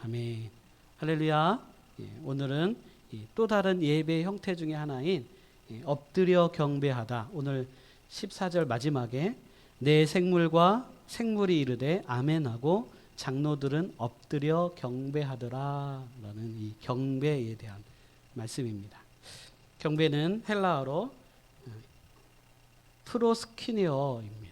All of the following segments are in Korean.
아멘. 할렐루야. 오늘은 또 다른 예배 형태 중에 하나인 엎드려 경배하다. 오늘 14절 마지막에 내 생물과 생물이 이르되 아멘하고 장로들은 엎드려 경배하더라 라는 이 경배에 대한 말씀입니다. 경배는 헬라어로 프로스키니어입니다.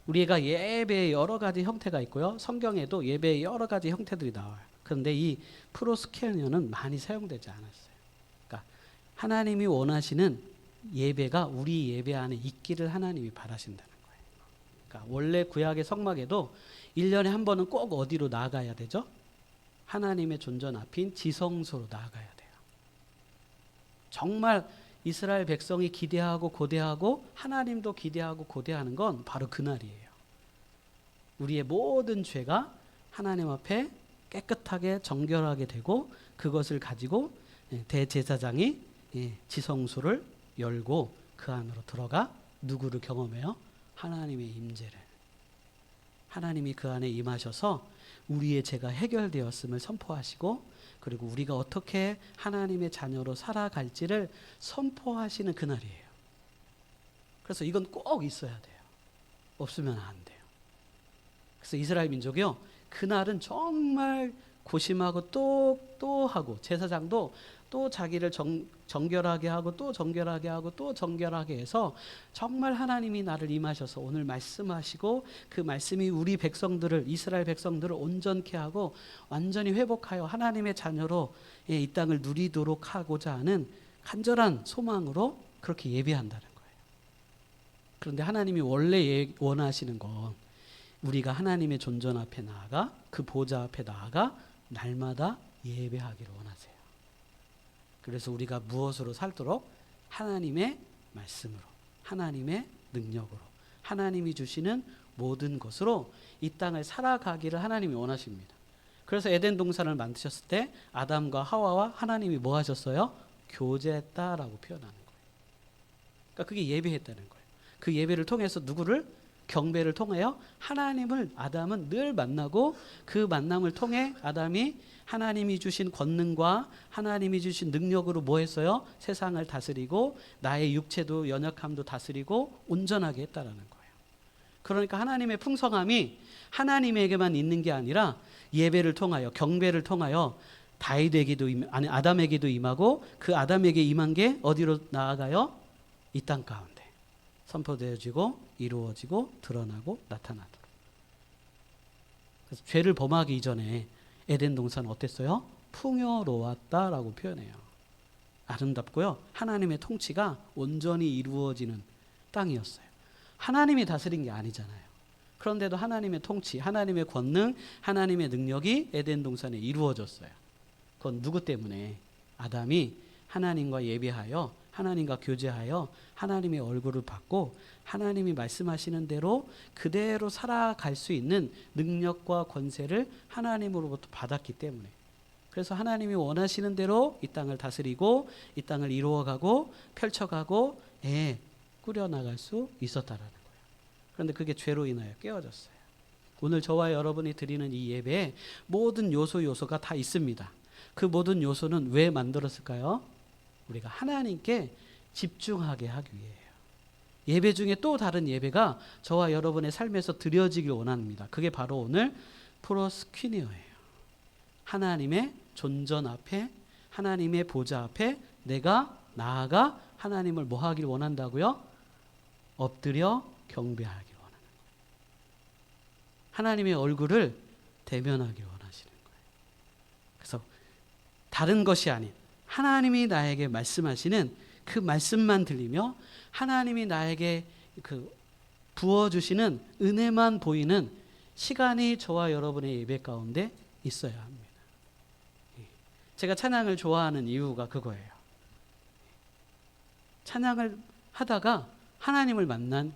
우리가 예배의 여러 가지 형태가 있고요. 성경에도 예배의 여러 가지 형태들이 나와요. 그런데 이 프로스키니어는 많이 사용되지 않았어요. 그러니까 하나님이 원하시는 예배가 우리 예배 안에 있기를 하나님이 바라신다는 거예요. 그러니까 원래 구약의 성막에도 1년에 한 번은 꼭 어디로 나아가야 되죠? 하나님의 존전 앞인 지성소로 나아가야 돼요. 정말 이스라엘 백성이 기대하고 고대하고 하나님도 기대하고 고대하는 건 바로 그날이에요. 우리의 모든 죄가 하나님 앞에 깨끗하게 정결하게 되고 그것을 가지고 대제사장이 지성소를 열고 그 안으로 들어가 누구를 경험해요? 하나님의 임재를. 하나님이 그 안에 임하셔서 우리의 죄가 해결되었음을 선포하시고 그리고 우리가 어떻게 하나님의 자녀로 살아갈지를 선포하시는 그날이에요. 그래서 이건 꼭 있어야 돼요. 없으면 안 돼요. 그래서 이스라엘 민족이요, 그날은 정말 고심하고 또 하고 제사장도 또 자기를 정결하게 하고 또 정결하게 하고 또 정결하게 해서 정말 하나님이 나를 임하셔서 오늘 말씀하시고 그 말씀이 우리 백성들을 이스라엘 백성들을 온전케 하고 완전히 회복하여 하나님의 자녀로 이 땅을 누리도록 하고자 하는 간절한 소망으로 그렇게 예배한다는 거예요. 그런데 하나님이 원래 원하시는 건 우리가 하나님의 존전 앞에 나아가 그 보좌 앞에 나아가 날마다 예배하기를 원하세요. 그래서 우리가 무엇으로 살도록? 하나님의 말씀으로, 하나님의 능력으로, 하나님이 주시는 모든 것으로 이 땅을 살아가기를 하나님이 원하십니다. 그래서 에덴 동산을 만드셨을 때 아담과 하와와 하나님이 뭐 하셨어요? 교제했다라고 표현하는 거예요. 그러니까 그게 예배했다는 거예요. 그 예배를 통해서 누구를? 경배를 통하여 하나님을 아담은 늘 만나고 그 만남을 통해 아담이 하나님이 주신 권능과 하나님이 주신 능력으로 뭐 했어요? 세상을 다스리고 나의 육체도 연약함도 다스리고 온전하게 했다라는 거예요. 그러니까 하나님의 풍성함이 하나님에게만 있는 게 아니라 예배를 통하여 경배를 통하여 아담에게도 임하고 그 아담에게 임한 게 어디로 나아가요? 이 땅 가운데 선포되어지고 이루어지고 드러나고 나타나도록. 그래서 죄를 범하기 이전에 에덴 동산은 어땠어요? 풍요로웠다라고 표현해요. 아름답고요. 하나님의 통치가 온전히 이루어지는 땅이었어요. 하나님이 다스린 게 아니잖아요. 그런데도 하나님의 통치, 하나님의 권능, 하나님의 능력이 에덴 동산에 이루어졌어요. 그건 누구 때문에? 아담이 하나님과 예배하여 하나님과 교제하여 하나님의 얼굴을 받고 하나님이 말씀하시는 대로 그대로 살아갈 수 있는 능력과 권세를 하나님으로부터 받았기 때문에. 그래서 하나님이 원하시는 대로 이 땅을 다스리고 이 땅을 이루어가고 펼쳐가고 꾸려나갈 수 있었다라는 거예요. 그런데 그게 죄로 인하여 깨어졌어요. 오늘 저와 여러분이 드리는 이 예배에 모든 요소가 다 있습니다. 그 모든 요소는 왜 만들었을까요? 우리가 하나님께 집중하게 하기 위해요. 예배 중에 또 다른 예배가 저와 여러분의 삶에서 드려지길 원합니다. 그게 바로 오늘 프로스퀴니어예요. 하나님의 존전 앞에 하나님의 보좌 앞에 내가 나아가 하나님을 뭐 하길 원한다고요? 엎드려 경배하길 원하는 거예요. 하나님의 얼굴을 대면하길 원하시는 거예요. 그래서 다른 것이 아닌 하나님이 나에게 말씀하시는 그 말씀만 들리며 하나님이 나에게 그 부어주시는 은혜만 보이는 시간이 저와 여러분의 예배 가운데 있어야 합니다. 제가 찬양을 좋아하는 이유가 그거예요. 찬양을 하다가 하나님을 만난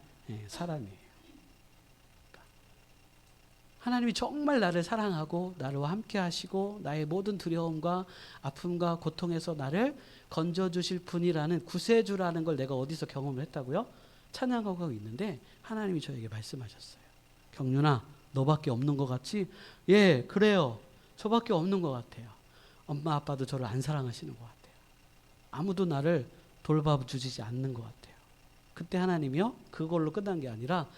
사람이에요. 하나님이 정말 나를 사랑하고 나를 함께 하시고 나의 모든 두려움과 아픔과 고통에서 나를 건져주실 분이라는 구세주라는 걸 내가 어디서 경험을 했다고요? 찬양하고 있는데 하나님이 저에게 말씀하셨어요. 경륜아, 너밖에 없는 것 같지? 예, 그래요. 저밖에 없는 것 같아요. 엄마 아빠도 저를 안 사랑하시는 것 같아요. 아무도 나를 돌봐주지 않는 것 같아요. 그때 하나님이요, 그걸로 끝난 게 아니라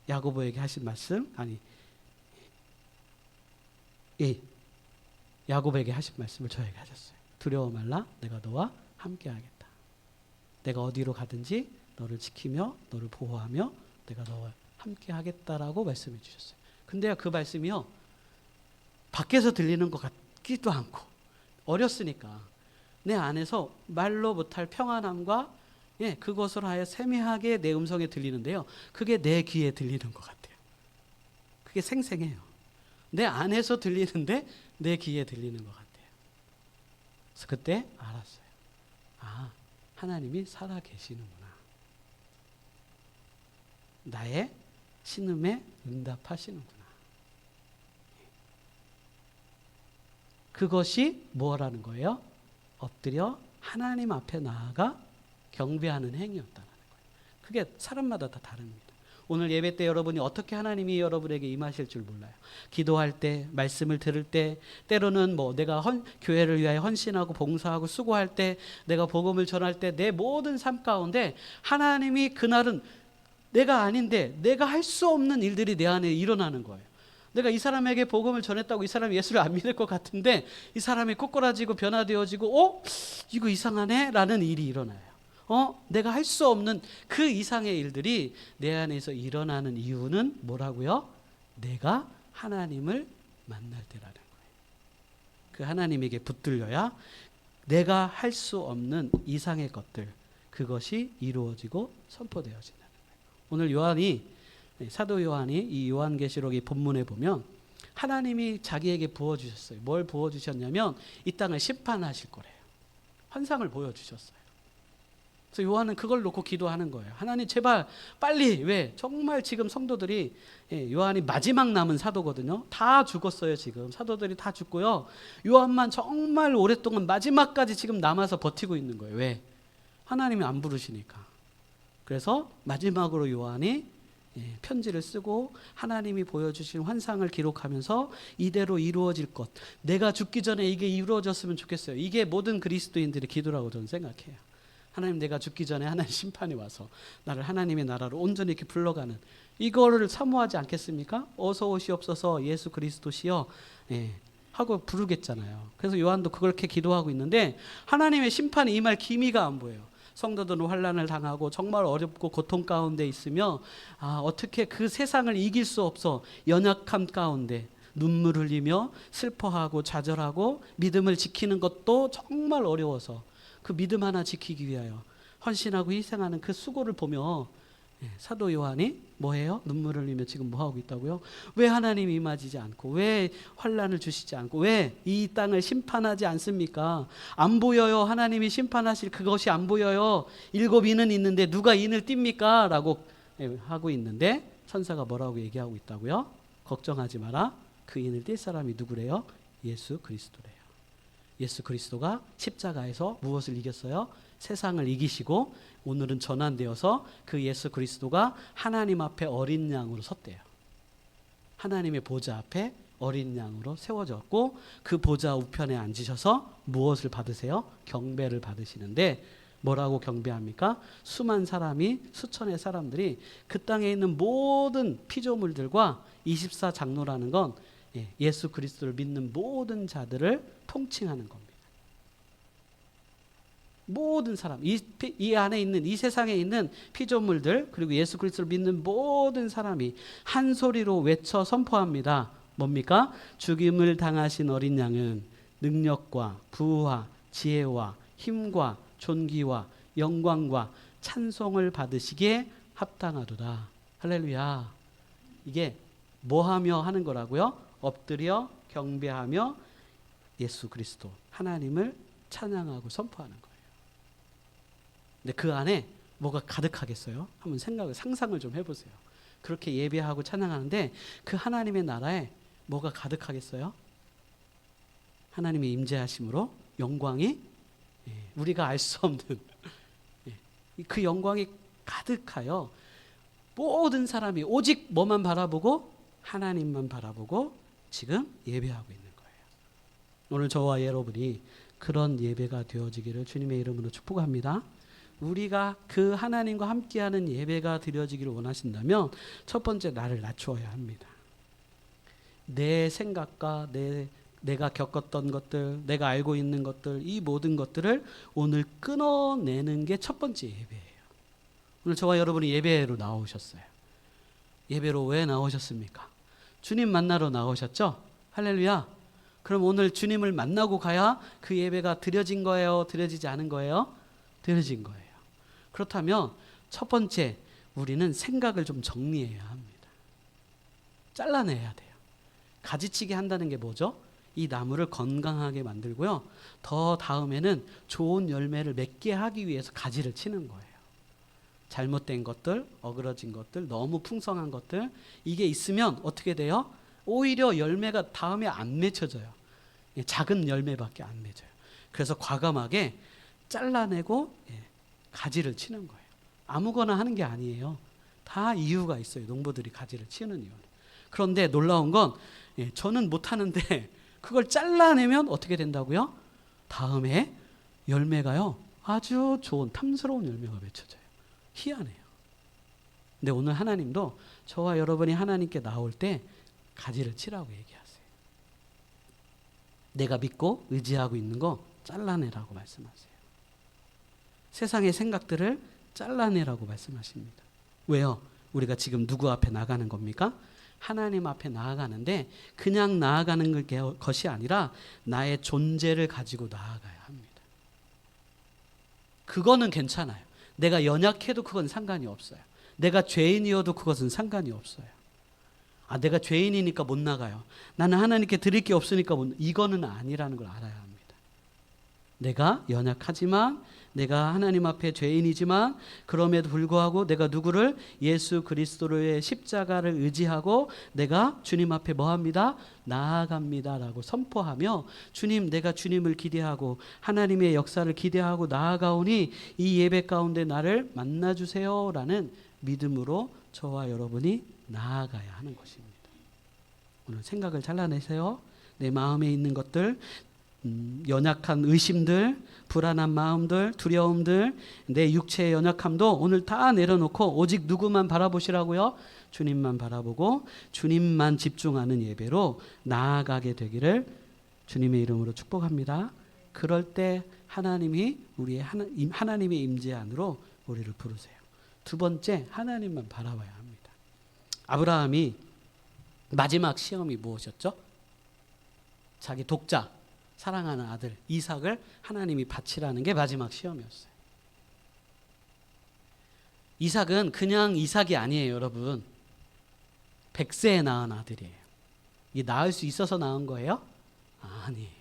야고보에게 하신 말씀, 야고보에게 하신 말씀을 저에게 하셨어요. 두려워 말라, 내가 너와 함께 하겠다. 내가 어디로 가든지 너를 지키며 너를 보호하며 내가 너와 함께 하겠다라고 말씀해 주셨어요. 근데요, 그 말씀이요, 밖에서 들리는 것 같기도 않고, 어렸으니까 내 안에서 말로 못할 평안함과 그것을 하여 세미하게 내 음성에 들리는데요, 그게 내 귀에 들리는 것 같아요. 그게 생생해요. 내 안에서 들리는데 내 귀에 들리는 것 같아요. 그래서 그때 알았어요. 아, 하나님이 살아 계시는구나. 나의 신음에 응답하시는구나. 그것이 뭐라는 거예요? 엎드려 하나님 앞에 나아가 경배하는 행위였다는 거예요. 그게 사람마다 다 다릅니다. 오늘 예배 때 여러분이 어떻게 하나님이 여러분에게 임하실 줄 몰라요. 기도할 때, 말씀을 들을 때, 때로는 내가 교회를 위하여 헌신하고 봉사하고 수고할 때, 내가 복음을 전할 때, 내 모든 삶 가운데 하나님이 그날은 내가 아닌데 내가 할 수 없는 일들이 내 안에 일어나는 거예요. 내가 이 사람에게 복음을 전했다고 이 사람이 예수를 안 믿을 것 같은데 이 사람이 꼬꾸라지고 변화되어지고 이거 이상하네? 라는 일이 일어나요. 내가 할 수 없는 그 이상의 일들이 내 안에서 일어나는 이유는 뭐라고요? 내가 하나님을 만날 때라는 거예요. 그 하나님에게 붙들려야 내가 할 수 없는 이상의 것들, 그것이 이루어지고 선포되어진다는 거예요. 오늘 사도 요한이 이 요한계시록의 본문에 보면 하나님이 자기에게 부어주셨어요. 뭘 부어주셨냐면 이 땅을 심판하실 거래요. 환상을 보여주셨어요. 그래서 요한은 그걸 놓고 기도하는 거예요. 하나님 제발 빨리, 왜? 정말 지금 성도들이, 요한이 마지막 남은 사도거든요. 다 죽었어요. 지금 사도들이 다 죽고요. 요한만 정말 오랫동안 마지막까지 지금 남아서 버티고 있는 거예요. 왜? 하나님이 안 부르시니까. 그래서 마지막으로 요한이 편지를 쓰고 하나님이 보여주신 환상을 기록하면서 이대로 이루어질 것, 내가 죽기 전에 이게 이루어졌으면 좋겠어요. 이게 모든 그리스도인들의 기도라고 저는 생각해요. 하나님, 내가 죽기 전에 하나님 심판이 와서 나를 하나님의 나라로 온전히 이렇게 불러가는 이거를 사모하지 않겠습니까? 어서 오시옵소서 예수 그리스도시여 하고 부르겠잖아요. 그래서 요한도 그렇게 기도하고 있는데 하나님의 심판이 임할 기미가 안 보여요. 성도들은 환난을 당하고 정말 어렵고 고통 가운데 있으며 어떻게 그 세상을 이길 수 없어 연약함 가운데 눈물 흘리며 슬퍼하고 좌절하고 믿음을 지키는 것도 정말 어려워서 그 믿음 하나 지키기 위하여 헌신하고 희생하는 그 수고를 보며 사도 요한이 뭐해요? 눈물을 흘리며 지금 뭐하고 있다고요? 왜 하나님이 임하지 않고, 왜 환난을 주시지 않고, 왜 이 땅을 심판하지 않습니까? 안 보여요. 하나님이 심판하실 그것이 안 보여요. 7인은 있는데 누가 인을 띱니까? 라고 하고 있는데 천사가 뭐라고 얘기하고 있다고요? 걱정하지 마라. 그 인을 띨 사람이 누구래요? 예수 그리스도래요. 예수 그리스도가 십자가에서 무엇을 이겼어요? 세상을 이기시고 오늘은 전환되어서 그 예수 그리스도가 하나님 앞에 어린 양으로 섰대요. 하나님의 보좌 앞에 어린 양으로 세워졌고 그 보좌 우편에 앉으셔서 무엇을 받으세요? 경배를 받으시는데 뭐라고 경배합니까? 수만 사람이, 수천의 사람들이 그 땅에 있는 모든 피조물들과 24장로라는 건 예수 그리스도를 믿는 모든 자들을 통칭하는 겁니다. 모든 사람, 이 안에 있는, 이 세상에 있는 피조물들, 그리고 예수 그리스도를 믿는 모든 사람이 한 소리로 외쳐 선포합니다. 뭡니까? 죽임을 당하신 어린 양은 능력과 부와 지혜와 힘과 존귀와 영광과 찬송을 받으시기에 합당하도다. 할렐루야. 이게 뭐하며 하는 거라고요? 엎드려 경배하며 예수 그리스도 하나님을 찬양하고 선포하는 거예요. 근데 그 안에 뭐가 가득하겠어요? 한번 상상을 좀 해보세요. 그렇게 예배하고 찬양하는데 그 하나님의 나라에 뭐가 가득하겠어요? 하나님의 임재하심으로 영광이, 우리가 알 수 없는 그 영광이 가득하여 모든 사람이 오직 뭐만 바라보고? 하나님만 바라보고 지금 예배하고 있는 거예요. 오늘 저와 여러분이 그런 예배가 되어지기를 주님의 이름으로 축복합니다. 우리가 그 하나님과 함께하는 예배가 드려지기를 원하신다면 첫 번째 나를 낮추어야 합니다. 내 생각과 내가 겪었던 것들, 내가 알고 있는 것들, 이 모든 것들을 오늘 끊어내는 게 첫 번째 예배예요. 오늘 저와 여러분이 예배로 나오셨어요. 예배로 왜 나오셨습니까? 주님 만나러 나오셨죠? 할렐루야. 그럼 오늘 주님을 만나고 가야 그 예배가 드려진 거예요? 드려지지 않은 거예요? 드려진 거예요. 그렇다면 첫 번째 우리는 생각을 좀 정리해야 합니다. 잘라내야 돼요. 가지치기 한다는 게 뭐죠? 이 나무를 건강하게 만들고요. 더 다음에는 좋은 열매를 맺게 하기 위해서 가지를 치는 거예요. 잘못된 것들, 어그러진 것들, 너무 풍성한 것들, 이게 있으면 어떻게 돼요? 오히려 열매가 다음에 안 맺혀져요. 작은 열매밖에 안 맺어요. 그래서 과감하게 잘라내고 가지를 치는 거예요. 아무거나 하는 게 아니에요. 다 이유가 있어요. 농부들이 가지를 치는 이유는. 그런데 놀라운 건 저는 못하는데 그걸 잘라내면 어떻게 된다고요? 다음에 열매가요. 아주 좋은 탐스러운 열매가 맺혀져요. 희한해요. 근데 오늘 하나님도 저와 여러분이 하나님께 나올 때 가지를 치라고 얘기하세요. 내가 믿고 의지하고 있는 거 잘라내라고 말씀하세요. 세상의 생각들을 잘라내라고 말씀하십니다. 왜요? 우리가 지금 누구 앞에 나가는 겁니까? 하나님 앞에 나아가는데 그냥 나아가는 것이 아니라 나의 존재를 가지고 나아가야 합니다. 그거는 괜찮아요. 내가 연약해도 그건 상관이 없어요. 내가 죄인이어도 그것은 상관이 없어요. 내가 죄인이니까 못 나가요. 나는 하나님께 드릴 게 없으니까 이거는 아니라는 걸 알아야 합니다. 내가 연약하지만 내가 하나님 앞에 죄인이지만 그럼에도 불구하고 내가 누구를 예수 그리스도의 십자가를 의지하고 내가 주님 앞에 뭐합니다? 나아갑니다라고 선포하며 주님 내가 주님을 기대하고 하나님의 역사를 기대하고 나아가오니 이 예배 가운데 나를 만나주세요라는 믿음으로 저와 여러분이 나아가야 하는 것입니다. 오늘 생각을 잘라내세요. 내 마음에 있는 것들, 연약한 의심들, 불안한 마음들, 두려움들, 내 육체의 연약함도 오늘 다 내려놓고 오직 누구만 바라보시라고요? 주님만 바라보고 주님만 집중하는 예배로 나아가게 되기를 주님의 이름으로 축복합니다. 그럴 때 하나님이 우리의 하나님의 임재 안으로 우리를 부르세요. 두 번째, 하나님만 바라봐야 합니다. 아브라함이 마지막 시험이 무엇이었죠? 자기 독자, 사랑하는 아들 이삭을 하나님이 바치라는 게 마지막 시험이었어요. 이삭은 그냥 이삭이 아니에요, 여러분. 100세에 낳은 아들이에요. 이게 낳을 수 있어서 낳은 거예요? 아니에요.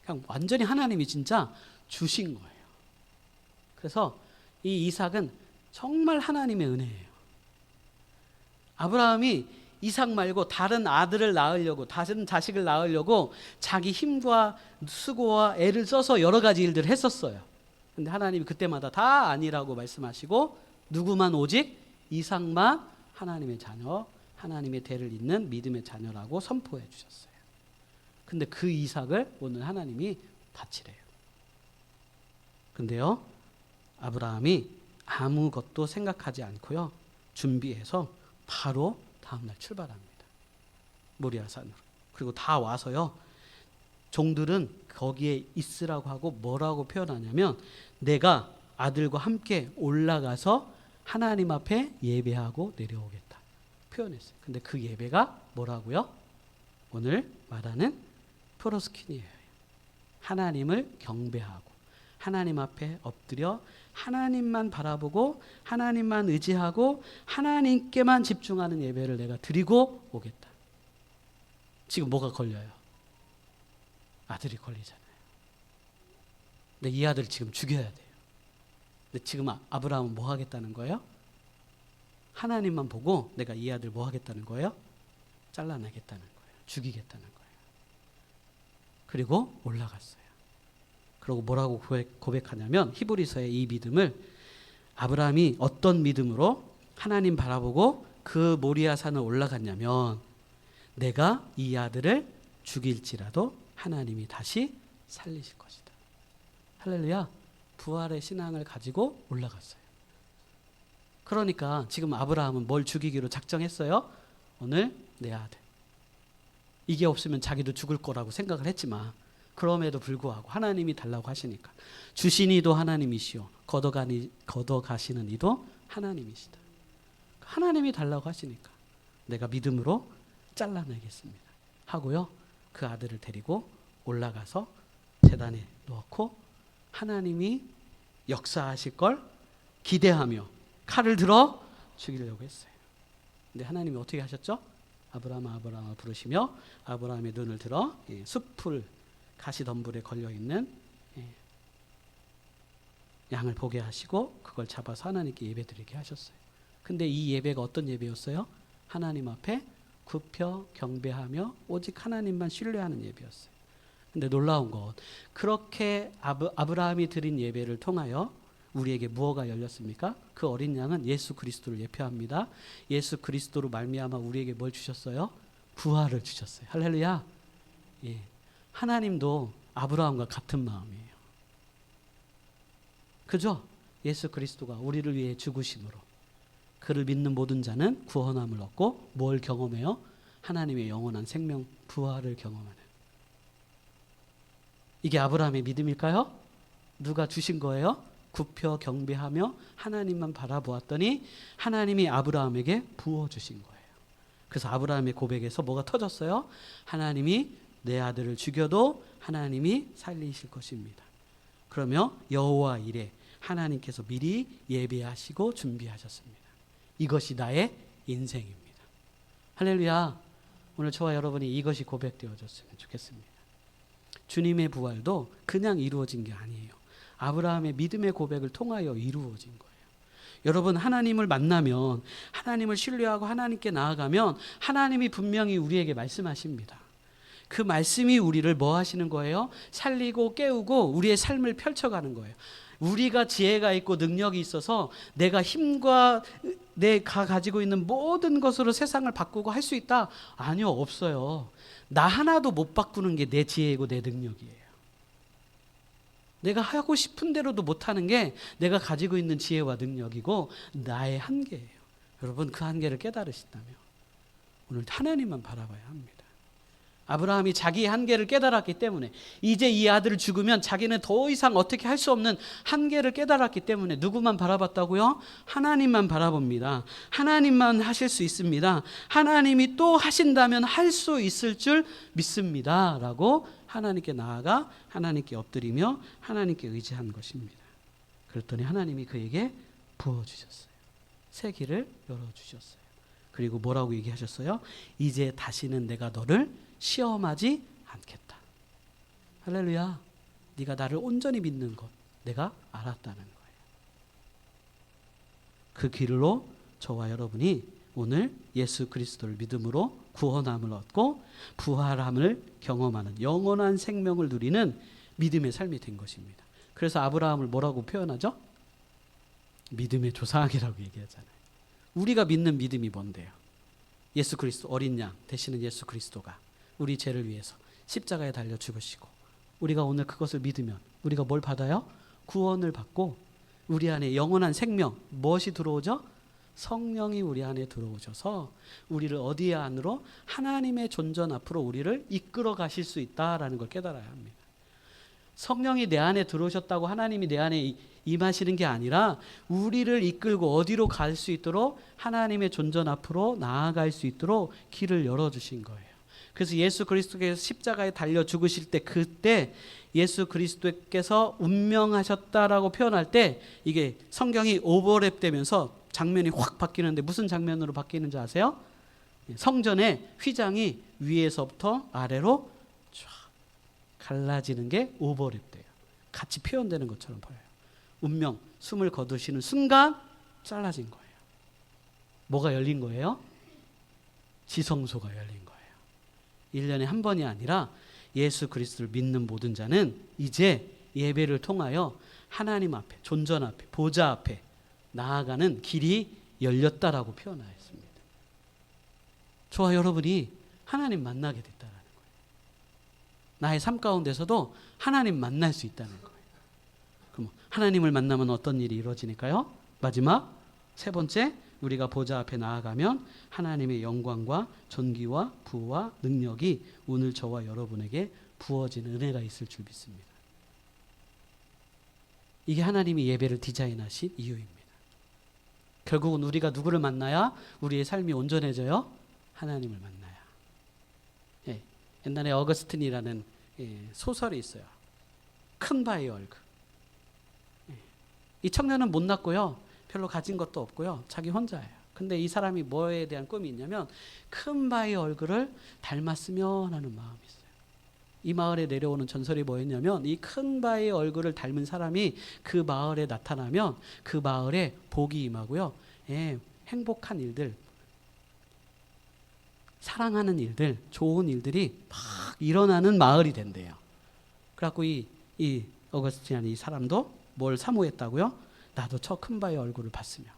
그냥 완전히 하나님이 진짜 주신 거예요. 그래서 이 이삭은 정말 하나님의 은혜예요. 아브라함이 이삭 말고 다른 아들을 낳으려고, 다른 자식을 낳으려고 자기 힘과 수고와 애를 써서 여러 가지 일들을 했었어요. 근데 하나님이 그때마다 다 아니라고 말씀하시고 누구만 오직 이삭만 하나님의 자녀, 하나님의 대를 잇는 믿음의 자녀라고 선포해 주셨어요. 근데 그 이삭을 오늘 하나님이 바치래요. 근데요, 아브라함이 아무것도 생각하지 않고요, 준비해서 바로 다음날 출발합니다. 모리아산으로. 그리고 다 와서요, 종들은 거기에 있으라고 하고 뭐라고 표현하냐면 내가 아들과 함께 올라가서 하나님 앞에 예배하고 내려오겠다 표현했어요. 근데 그 예배가 뭐라고요? 오늘 말하는 프로스키니예요. 하나님을 경배하고 하나님 앞에 엎드려 하나님만 바라보고 하나님만 의지하고 하나님께만 집중하는 예배를 내가 드리고 오겠다. 지금 뭐가 걸려요? 아들이 걸리잖아요. 근데 이 아들 지금 죽여야 돼요. 근데 지금 아브라함은 뭐 하겠다는 거예요? 하나님만 보고 내가 이 아들 뭐 하겠다는 거예요? 잘라내겠다는 거예요. 죽이겠다는 거예요. 그리고 올라갔어요. 그리고 뭐라고 고백하냐면 히브리서의 이 믿음을 아브라함이 어떤 믿음으로 하나님 바라보고 그 모리아 산을 올라갔냐면 내가 이 아들을 죽일지라도 하나님이 다시 살리실 것이다. 할렐루야. 부활의 신앙을 가지고 올라갔어요. 그러니까 지금 아브라함은 뭘 죽이기로 작정했어요? 오늘 내 아들. 이게 없으면 자기도 죽을 거라고 생각을 했지만 그럼에도 불구하고 하나님이 달라고 하시니까 주신 이도 하나님이시오 걷어가시는 이도 하나님이시다. 하나님이 달라고 하시니까 내가 믿음으로 잘라내겠습니다 하고요. 그 아들을 데리고 올라가서 제단에 놓고 하나님이 역사하실 걸 기대하며 칼을 들어 죽이려고 했어요. 근데 하나님이 어떻게 하셨죠? 아브라함아 아브라함아 부르시며 아브라함의 눈을 들어 숲풀 가시덤불에 걸려있는 양을 보게 하시고 그걸 잡아서 하나님께 예배드리게 하셨어요. 근데 이 예배가 어떤 예배였어요? 하나님 앞에 굽혀 경배하며 오직 하나님만 신뢰하는 예배였어요. 근데 놀라운 것, 그렇게 아브라함이 드린 예배를 통하여 우리에게 무엇가 열렸습니까? 그 어린 양은 예수 그리스도를 예표합니다. 예수 그리스도로 말미암아 우리에게 뭘 주셨어요? 부활을 주셨어요. 할렐루야. 예. 하나님도 아브라함과 같은 마음이에요. 그죠? 예수 그리스도가 우리를 위해 죽으심으로 그를 믿는 모든 자는 구원함을 얻고 뭘 경험해요? 하나님의 영원한 생명 부활을 경험하는. 이게 아브라함의 믿음일까요? 누가 주신 거예요? 굽혀 경배하며 하나님만 바라보았더니 하나님이 아브라함에게 부어주신 거예요. 그래서 아브라함의 고백에서 뭐가 터졌어요? 하나님이 내 아들을 죽여도 하나님이 살리실 것입니다. 그러며 여호와 이레 하나님께서 미리 예배하시고 준비하셨습니다. 이것이 나의 인생입니다. 할렐루야. 오늘 저와 여러분이 이것이 고백되어졌으면 좋겠습니다. 주님의 부활도 그냥 이루어진 게 아니에요. 아브라함의 믿음의 고백을 통하여 이루어진 거예요. 여러분, 하나님을 만나면, 하나님을 신뢰하고 하나님께 나아가면 하나님이 분명히 우리에게 말씀하십니다. 그 말씀이 우리를 뭐 하시는 거예요? 살리고 깨우고 우리의 삶을 펼쳐가는 거예요. 우리가 지혜가 있고 능력이 있어서 내가 힘과 내가 가지고 있는 모든 것으로 세상을 바꾸고 할 수 있다? 아니요, 없어요. 나 하나도 못 바꾸는 게 내 지혜이고 내 능력이에요. 내가 하고 싶은 대로도 못하는 게 내가 가지고 있는 지혜와 능력이고 나의 한계예요. 여러분, 그 한계를 깨달으신다면 오늘 하나님만 바라봐야 합니다. 아브라함이 자기의 한계를 깨달았기 때문에 이제 이 아들을 죽으면 자기는 더 이상 어떻게 할 수 없는 한계를 깨달았기 때문에 누구만 바라봤다고요? 하나님만 바라봅니다. 하나님만 하실 수 있습니다. 하나님이 또 하신다면 할 수 있을 줄 믿습니다 라고 하나님께 나아가 하나님께 엎드리며 하나님께 의지한 것입니다. 그랬더니 하나님이 그에게 부어주셨어요. 새 길을 열어주셨어요. 그리고 뭐라고 얘기하셨어요? 이제 다시는 내가 너를 시험하지 않겠다. 할렐루야. 네가 나를 온전히 믿는 것 내가 알았다는 거예요. 그 길로 저와 여러분이 오늘 예수 그리스도를 믿음으로 구원함을 얻고 부활함을 경험하는 영원한 생명을 누리는 믿음의 삶이 된 것입니다. 그래서 아브라함을 뭐라고 표현하죠? 믿음의 조상이라고 얘기하잖아요. 우리가 믿는 믿음이 뭔데요? 예수 그리스도 어린 양 되시는 예수 그리스도가 우리 죄를 위해서 십자가에 달려 죽으시고 우리가 오늘 그것을 믿으면 우리가 뭘 받아요? 구원을 받고 우리 안에 영원한 생명 무엇이 들어오죠? 성령이 우리 안에 들어오셔서 우리를 어디 안으로? 하나님의 존전 앞으로 우리를 이끌어 가실 수 있다라는 걸 깨달아야 합니다. 성령이 내 안에 들어오셨다고 하나님이 내 안에 임하시는 게 아니라 우리를 이끌고 어디로 갈 수 있도록 하나님의 존전 앞으로 나아갈 수 있도록 길을 열어주신 거예요. 그래서 예수 그리스도께서 십자가에 달려 죽으실 때 그때 예수 그리스도께서 운명하셨다라고 표현할 때 이게 성경이 오버랩 되면서 장면이 확 바뀌는데 무슨 장면으로 바뀌는지 아세요? 성전의 휘장이 위에서부터 아래로 쫙 갈라지는 게 오버랩 돼요. 같이 표현되는 것처럼 보여요. 운명, 숨을 거두시는 순간 잘라진 거예요. 뭐가 열린 거예요? 지성소가 열린 거예요. 1년에 한 번이 아니라 예수 그리스도를 믿는 모든 자는 이제 예배를 통하여 하나님 앞에, 존전 앞에, 보좌 앞에 나아가는 길이 열렸다라고 표현하였습니다. 저와 여러분이 하나님 만나게 됐다라는 거예요. 나의 삶 가운데서도 하나님 만날 수 있다는 거예요. 그럼 하나님을 만나면 어떤 일이 이루어지니까요? 마지막 세 번째, 우리가 보좌 앞에 나아가면 하나님의 영광과 존귀와 부와 능력이 오늘 저와 여러분에게 부어진 은혜가 있을 줄 믿습니다. 이게 하나님이 예배를 디자인하신 이유입니다. 결국은 우리가 누구를 만나야 우리의 삶이 온전해져요? 하나님을 만나야. 예, 옛날에 어거스틴이라는 소설이 있어요. 큰 바의 얼굴. 이 청년은 못났고요. 별로 가진 것도 없고요. 자기 혼자예요. 근데 이 사람이 뭐에 대한 꿈이 있냐면 큰 바의 얼굴을 닮았으면 하는 마음이 있어요. 이 마을에 내려오는 전설이 뭐였냐면 이 큰 바의 얼굴을 닮은 사람이 그 마을에 나타나면 그 마을에 복이 임하고요. 행복한 일들, 사랑하는 일들, 좋은 일들이 막 일어나는 마을이 된대요. 그래갖고 이 어거스틴이라는 이 사람도 뭘 사모했다고요? 나도 저 큰 바의 얼굴을 봤으며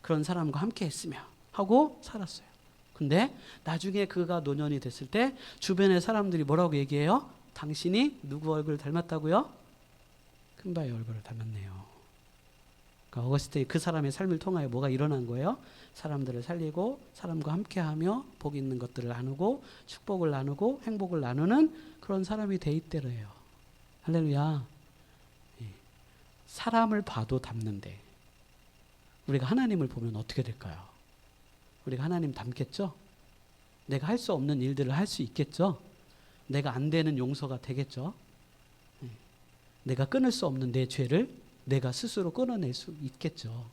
그런 사람과 함께 했으며 하고 살았어요. 근데 나중에 그가 노년이 됐을 때 주변의 사람들이 뭐라고 얘기해요? 당신이 누구 얼굴을 닮았다고요? 큰 바의 얼굴을 닮았네요. 그러니까 어거스틴이 그 사람의 삶을 통하여 뭐가 일어난 거예요? 사람들을 살리고 사람과 함께하며 복 있는 것들을 나누고 축복을 나누고 행복을 나누는 그런 사람이 돼 있대래요. 할렐루야. 사람을 봐도 닮는데 우리가 하나님을 보면 어떻게 될까요? 우리가 하나님 닮겠죠? 내가 할 수 없는 일들을 할 수 있겠죠? 내가 안 되는 용서가 되겠죠? 내가 끊을 수 없는 내 죄를 내가 스스로 끊어낼 수 있겠죠?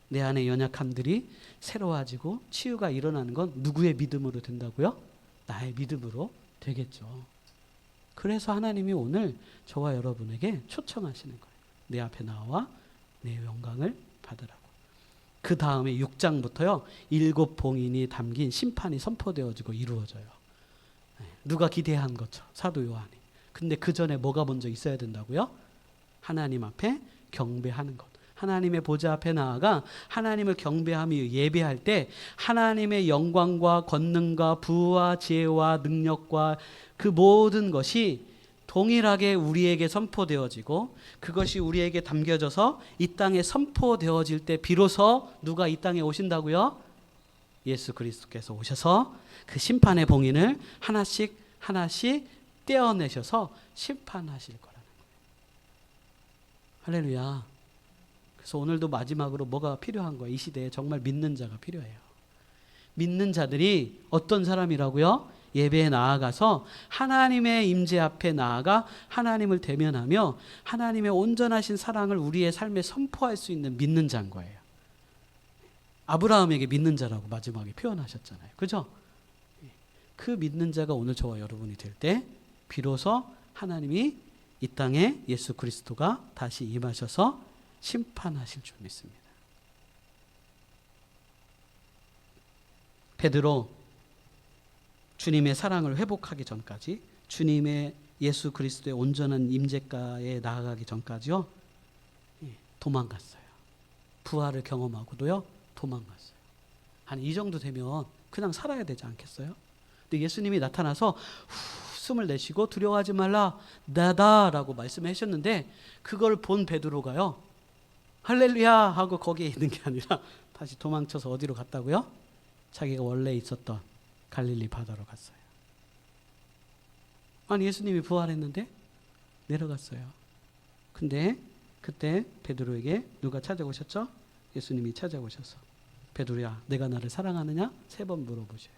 내 안의 연약함들이 새로워지고 치유가 일어나는 건 누구의 믿음으로 된다고요? 나의 믿음으로 되겠죠. 그래서 하나님이 오늘 저와 여러분에게 초청하시는 거예요. 내 앞에 나와 내 영광을 받으라고. 그 다음에 6장부터요. 7 봉인이 담긴 심판이 선포되어지고 이루어져요. 누가 기대한 것처럼 사도 요한이. 근데 그 전에 뭐가 먼저 있어야 된다고요? 하나님 앞에 경배하는 것. 하나님의 보좌 앞에 나아가 하나님을 경배하며 예배할 때 하나님의 영광과 권능과 부와 지혜와 능력과 그 모든 것이 동일하게 우리에게 선포되어지고 그것이 우리에게 담겨져서 이 땅에 선포되어질 때 비로소 누가 이 땅에 오신다고요? 예수 그리스도께서 오셔서 그 심판의 봉인을 하나씩 하나씩 떼어내셔서 심판하실 거라는 거예요. 할렐루야. 그래서 오늘도 마지막으로 뭐가 필요한 거예요? 이 시대에 정말 믿는 자가 필요해요. 믿는 자들이 어떤 사람이라고요? 예배에 나아가서 하나님의 임재 앞에 나아가 하나님을 대면하며 하나님의 온전하신 사랑을 우리의 삶에 선포할 수 있는 믿는 자인 거예요. 아브라함에게 믿는 자라고 마지막에 표현하셨잖아요. 그죠? 그 믿는 자가 오늘 저와 여러분이 될 때 비로소 하나님이 이 땅에 예수 그리스도가 다시 임하셔서 심판하실 줄 믿습니다. 베드로 주님의 사랑을 회복하기 전까지 주님의 예수 그리스도의 온전한 임재가에 나아가기 전까지요. 도망갔어요. 부활을 경험하고도요. 도망갔어요. 아니 이 정도 되면 그냥 살아야 되지 않겠어요? 근데 예수님이 나타나서 숨을 내쉬고 두려워하지 말라 나다라고 말씀하셨는데 그걸 본 베드로가요. 할렐루야 하고 거기에 있는 게 아니라 다시 도망쳐서 어디로 갔다고요? 자기가 원래 있었던 갈릴리 바다로 갔어요. 아니 예수님이 부활했는데 내려갔어요. 근데 그때 베드로에게 누가 찾아오셨죠? 예수님이 찾아오셔서 베드로야 내가 나를 사랑하느냐? 3번 물어보셔요.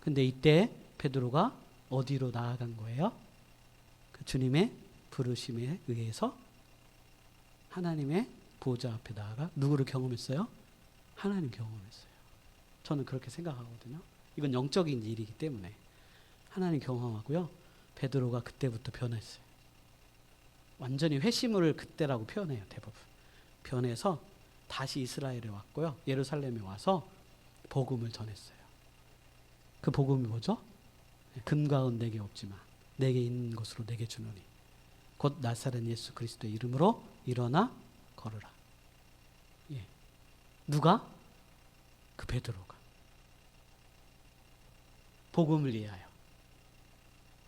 근데 이때 베드로가 어디로 나아간 거예요? 그 주님의 부르심에 의해서 하나님의 보좌 앞에 나아가 누구를 경험했어요? 하나님 경험했어요. 저는 그렇게 생각하거든요. 이건 영적인 일이기 때문에 하나님 경험하고요. 베드로가 그때부터 변했어요. 완전히 회심을 그때라고 표현해요. 대부분. 변해서 다시 이스라엘에 왔고요. 예루살렘에 와서 복음을 전했어요. 그 복음이 뭐죠? 금과 은 내게 없지만 내게 있는 것으로 내게 주노니 곧 나사렛 예수 그리스도의 이름으로 일어나 걸으라. 예. 누가? 그 베드로가. 복음을 위하여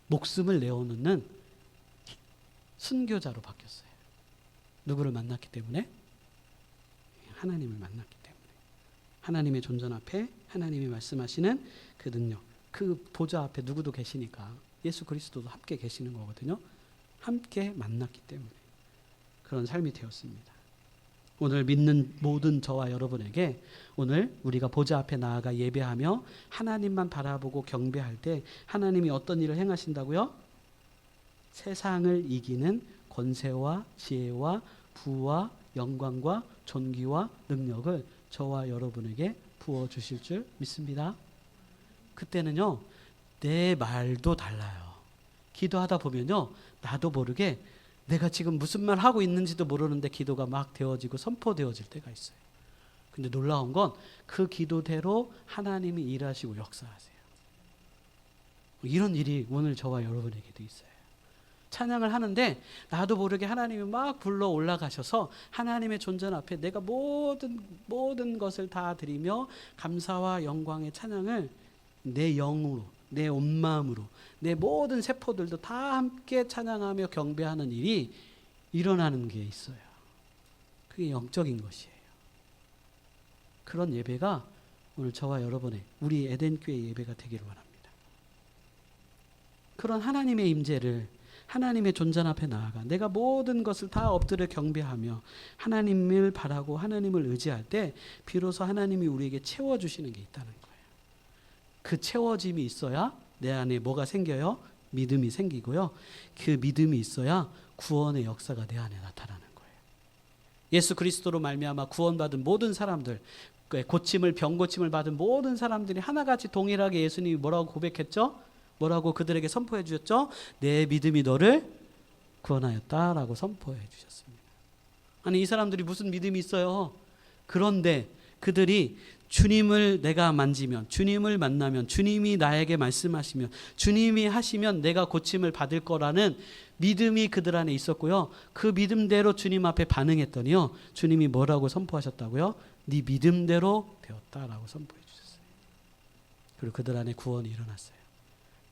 목숨을 내어놓는 순교자로 바뀌었어요. 누구를 만났기 때문에? 하나님을 만났기 때문에. 하나님의 존전 앞에 하나님이 말씀하시는 그 능력, 그 보좌 앞에 누구도 계시니까 예수 그리스도도 함께 계시는 거거든요. 함께 만났기 때문에 그런 삶이 되었습니다. 오늘 믿는 모든 저와 여러분에게 오늘 우리가 보좌 앞에 나아가 예배하며 하나님만 바라보고 경배할 때 하나님이 어떤 일을 행하신다고요? 세상을 이기는 권세와 지혜와 부와 영광과 존귀와 능력을 저와 여러분에게 부어주실 줄 믿습니다. 그때는요, 내 말도 달라요. 기도하다 보면요, 나도 모르게 내가 지금 무슨 말 하고 있는지도 모르는데 기도가 막 되어지고 선포되어질 때가 있어요. 근데 놀라운 건 그 기도대로 하나님이 일하시고 역사하세요. 이런 일이 오늘 저와 여러분에게도 있어요. 찬양을 하는데 나도 모르게 하나님이 막 불러 올라가셔서 하나님의 존전 앞에 내가 모든 것을 다 드리며 감사와 영광의 찬양을 내 영으로, 내 온 마음으로, 내 모든 세포들도 다 함께 찬양하며 경배하는 일이 일어나는 게 있어요. 그게 영적인 것이에요. 그런 예배가 오늘 저와 여러분의 우리 에덴교회 예배가 되기를 원합니다. 그런 하나님의 임재를 하나님의 존전 앞에 나아가 내가 모든 것을 다 엎드려 경배하며 하나님을 바라고 하나님을 의지할 때 비로소 하나님이 우리에게 채워주시는 게 있다는 거예요. 그 채워짐이 있어야 내 안에 뭐가 생겨요? 믿음이 생기고요. 그 믿음이 있어야 구원의 역사가 내 안에 나타나는 거예요. 예수 그리스도로 말미암아 구원받은 모든 사람들, 고침을 병고침을 받은 모든 사람들이 하나같이 동일하게 예수님이 뭐라고 고백했죠? 뭐라고 그들에게 선포해 주셨죠? 내 믿음이 너를 구원하였다라고 선포해 주셨습니다. 아니 이 사람들이 무슨 믿음이 있어요? 그런데 그들이 주님을 내가 만지면, 주님을 만나면, 주님이 나에게 말씀하시면, 주님이 하시면 내가 고침을 받을 거라는 믿음이 그들 안에 있었고요. 그 믿음대로 주님 앞에 반응했더니요. 주님이 뭐라고 선포하셨다고요? 네 믿음대로 되었다라고 선포해 주셨어요. 그리고 그들 안에 구원이 일어났어요.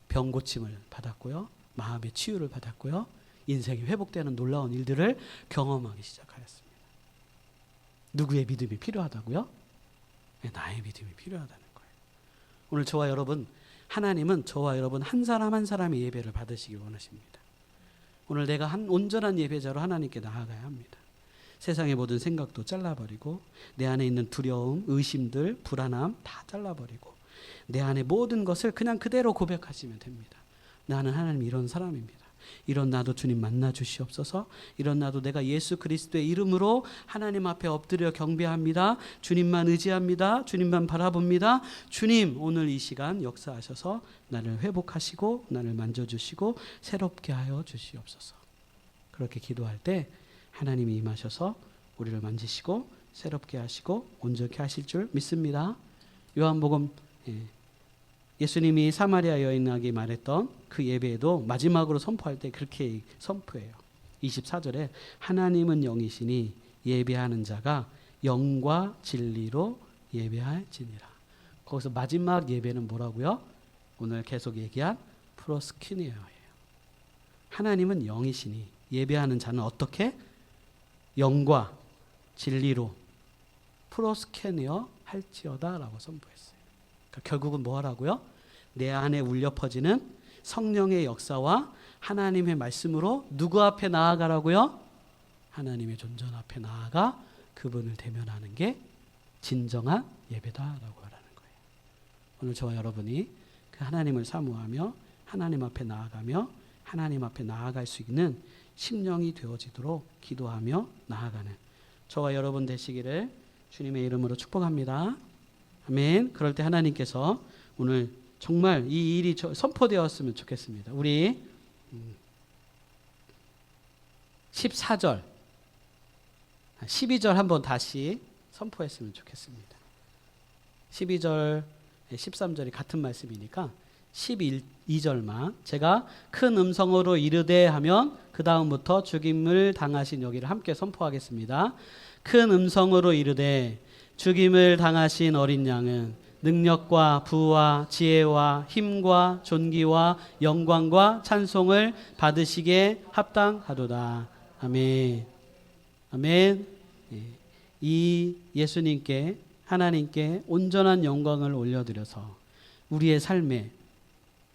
병 고침을 받았고요. 마음의 치유를 받았고요. 인생이 회복되는 놀라운 일들을 경험하기 시작하였습니다. 누구의 믿음이 필요하다고요? 나의 믿음이 필요하다는 거예요. 오늘 저와 여러분, 하나님은 저와 여러분 한 사람 한 사람의 예배를 받으시길 원하십니다. 오늘 내가 온전한 예배자로 하나님께 나아가야 합니다. 세상의 모든 생각도 잘라버리고 내 안에 있는 두려움, 의심들, 불안함 다 잘라버리고 내 안에 모든 것을 그냥 그대로 고백하시면 됩니다. 나는 하나님 이런 사람입니다. 이런 나도 주님 만나 주시옵소서. 이런 나도 내가 예수 그리스도의 이름으로 하나님 앞에 엎드려 경배합니다. 주님만 의지합니다. 주님만 바라봅니다. 주님 오늘 이 시간 역사하셔서 나를 회복하시고 나를 만져주시고 새롭게 하여 주시옵소서. 그렇게 기도할 때 하나님이 임하셔서 우리를 만지시고 새롭게 하시고 온전케 하실 줄 믿습니다. 요한복음 예수님이 사마리아 여인에게 말했던 그 예배에도 마지막으로 선포할 때 그렇게 선포해요. 24절에 하나님은 영이시니 예배하는 자가 영과 진리로 예배할지니라. 거기서 마지막 예배는 뭐라고요? 오늘 계속 얘기한 프로스키니어예요. 하나님은 영이시니 예배하는 자는 어떻게? 영과 진리로 프로스케니어 할지어다라고 선포했어요. 그러니까 결국은 뭐 하라고요? 내 안에 울려 퍼지는 성령의 역사와 하나님의 말씀으로 누구 앞에 나아가라고요? 하나님의 존전 앞에 나아가 그분을 대면하는 게 진정한 예배다라고 하라는 거예요. 오늘 저와 여러분이 그 하나님을 사모하며 하나님 앞에 나아가며 하나님 앞에 나아갈 수 있는 심령이 되어지도록 기도하며 나아가는 저와 여러분 되시기를 주님의 이름으로 축복합니다. 아멘. 그럴 때 하나님께서 오늘 정말 이 일이 선포되었으면 좋겠습니다. 우리 14절, 12절 한번 다시 선포했으면 좋겠습니다. 12절, 13절이 같은 말씀이니까 12절만 제가 큰 음성으로 이르되 하면 그 다음부터 죽임을 당하신 여기를 함께 선포하겠습니다. 큰 음성으로 이르되 죽임을 당하신 어린 양은 능력과 부와 지혜와 힘과 존귀와 영광과 찬송을 받으시기에 합당하도다. 아멘. 아멘. 이 예수님께, 하나님께 온전한 영광을 올려드려서 우리의 삶에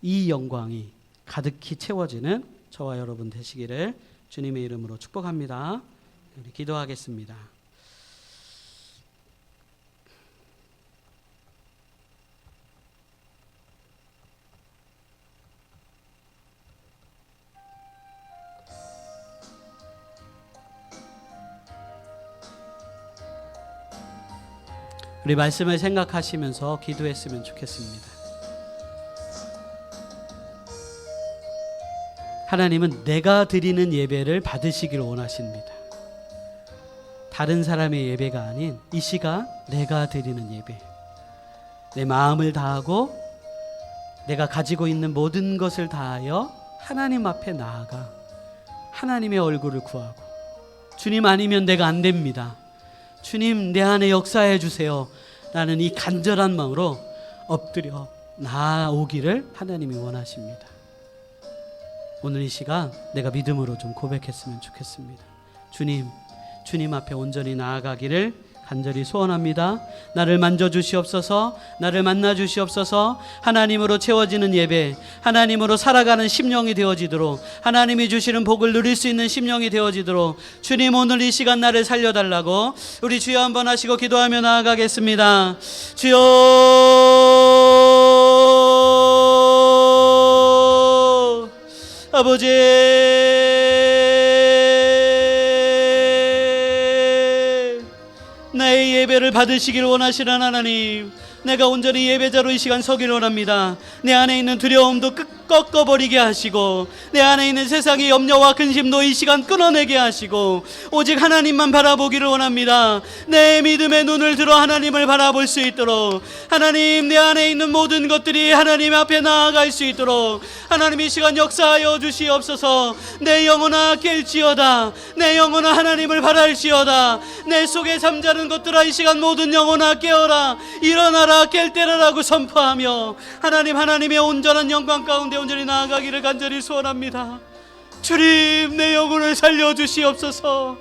이 영광이 가득히 채워지는 저와 여러분 되시기를 주님의 이름으로 축복합니다. 우리 기도하겠습니다. 우리 말씀을 생각하시면서 기도했으면 좋겠습니다. 하나님은 내가 드리는 예배를 받으시길 원하십니다. 다른 사람의 예배가 아닌 이 시간 내가 드리는 예배, 내 마음을 다하고 내가 가지고 있는 모든 것을 다하여 하나님 앞에 나아가 하나님의 얼굴을 구하고, 주님 아니면 내가 안 됩니다, 주님 내 안에 역사해 주세요 라는 이 간절한 마음으로 엎드려 나아오기를 하나님이 원하십니다. 오늘 이 시간 내가 믿음으로 좀 고백했으면 좋겠습니다. 주님 앞에 온전히 나아가기를 간절히 소원합니다. 나를 만져주시옵소서, 나를 만나주시옵소서. 하나님으로 채워지는 예배, 하나님으로 살아가는 심령이 되어지도록, 하나님이 주시는 복을 누릴 수 있는 심령이 되어지도록 주님 오늘 이 시간 나를 살려달라고 우리 주여 한번 하시고 기도하며 나아가겠습니다. 주여 아버지, 나의 예배를 받으시길 원하시는 하나님, 내가 온전히 예배자로 이 시간 서길 원합니다. 내 안에 있는 두려움도 꺾어버리게 하시고, 내 안에 있는 세상의 염려와 근심도 이 시간 끊어내게 하시고, 오직 하나님만 바라보기를 원합니다. 내 믿음의 눈을 들어 하나님을 바라볼 수 있도록, 하나님 내 안에 있는 모든 것들이 하나님 앞에 나아갈 수 있도록 하나님 이 시간 역사하여 주시옵소서. 내 영혼아 깰지어다, 내 영혼아 하나님을 바랄지어다. 내 속에 잠자는 것들아 이 시간 모든 영혼아 깨어라, 일어나라, 깰 때라라고 선포하며 하나님의 온전한 영광 가운데 온전히 나아가기를 간절히 소원합니다. 주님 내 영혼을 살려주시옵소서.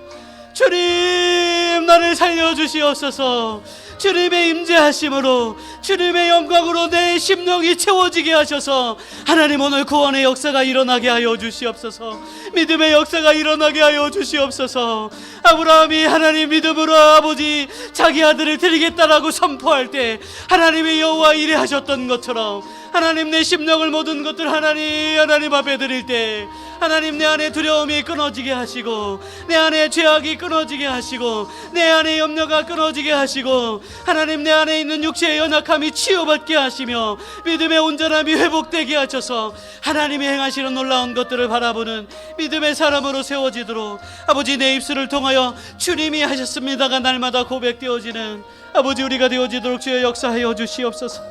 주님 나를 살려주시옵소서. 주님의 임재하심으로, 주님의 영광으로 내 심령이 채워지게 하셔서 하나님 오늘 구원의 역사가 일어나게 하여 주시옵소서. 믿음의 역사가 일어나게 하여 주시옵소서. 아브라함이 하나님 믿음으로 아버지 자기 아들을 드리겠다라고 선포할 때 하나님의 여호와 이래 하셨던 것처럼 하나님 내 심령을 모든 것들 하나님 앞에 드릴 때 하나님 내 안에 두려움이 끊어지게 하시고, 내 안에 죄악이 끊어지게 하시고, 내 안에 염려가 끊어지게 하시고, 하나님 내 안에 있는 육체의 연약함이 치유받게 하시며 믿음의 온전함이 회복되게 하셔서 하나님이 행하시는 놀라운 것들을 바라보는 믿음의 사람으로 세워지도록 아버지 내 입술을 통하여 주님이 하셨습니다가 날마다 고백되어지는 아버지 우리가 되어지도록 주여 역사하여 주시옵소서.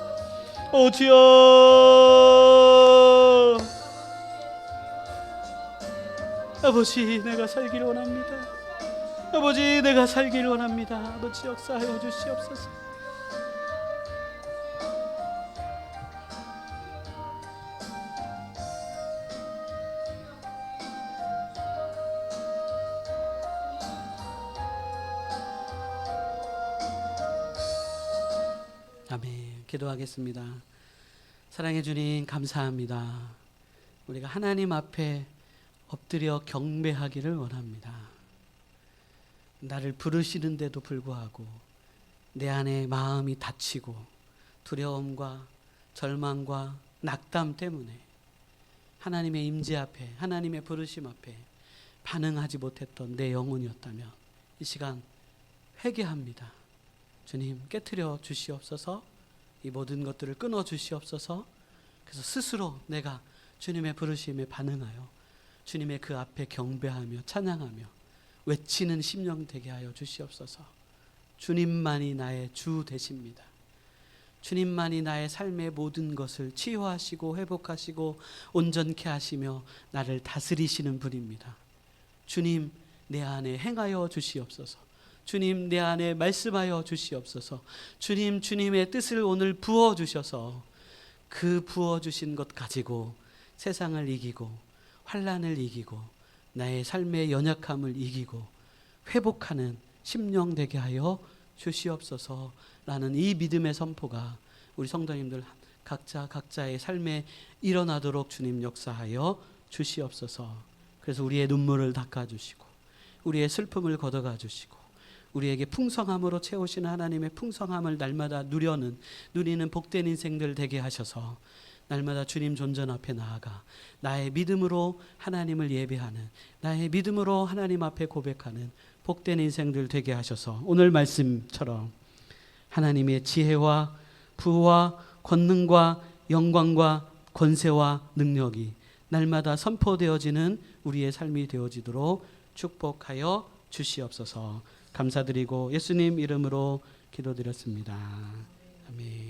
오 주여, 아버지 내가 살기를 원합니다. 아버지 내가 살기를 원합니다. 아버지 역사하여 주시옵소서. 아멘. 기도하겠습니다. 사랑해 주님 감사합니다. 우리가 하나님 앞에 엎드려 경배하기를 원합니다. 나를 부르시는데도 불구하고 내 안에 마음이 다치고 두려움과 절망과 낙담 때문에 하나님의 임재 앞에, 하나님의 부르심 앞에 반응하지 못했던 내 영혼이었다면 이 시간 회개합니다. 주님 깨트려 주시옵소서. 이 모든 것들을 끊어 주시옵소서. 그래서 스스로 내가 주님의 부르심에 반응하여 주님의 그 앞에 경배하며 찬양하며 외치는 심령 되게 하여 주시옵소서. 주님만이 나의 주 되십니다. 주님만이 나의 삶의 모든 것을 치유하시고 회복하시고 온전케 하시며 나를 다스리시는 분입니다. 주님 내 안에 행하여 주시옵소서. 주님 내 안에 말씀하여 주시옵소서. 주님 주님의 뜻을 오늘 부어주셔서 그 부어주신 것 가지고 세상을 이기고 환난을 이기고 나의 삶의 연약함을 이기고 회복하는 심령 되게 하여 주시옵소서라는 이 믿음의 선포가 우리 성도님들 각자의 삶에 일어나도록 주님 역사하여 주시옵소서. 그래서 우리의 눈물을 닦아주시고 우리의 슬픔을 걷어가 주시고 우리에게 풍성함으로 채우시는 하나님의 풍성함을 날마다 누리는 복된 인생들 되게 하셔서 날마다 주님 존전 앞에 나아가 나의 믿음으로 하나님을 예배하는, 나의 믿음으로 하나님 앞에 고백하는 복된 인생들 되게 하셔서 오늘 말씀처럼 하나님의 지혜와 부와 권능과 영광과 권세와 능력이 날마다 선포되어지는 우리의 삶이 되어지도록 축복하여 주시옵소서. 감사드리고 예수님 이름으로 기도드렸습니다. 아멘.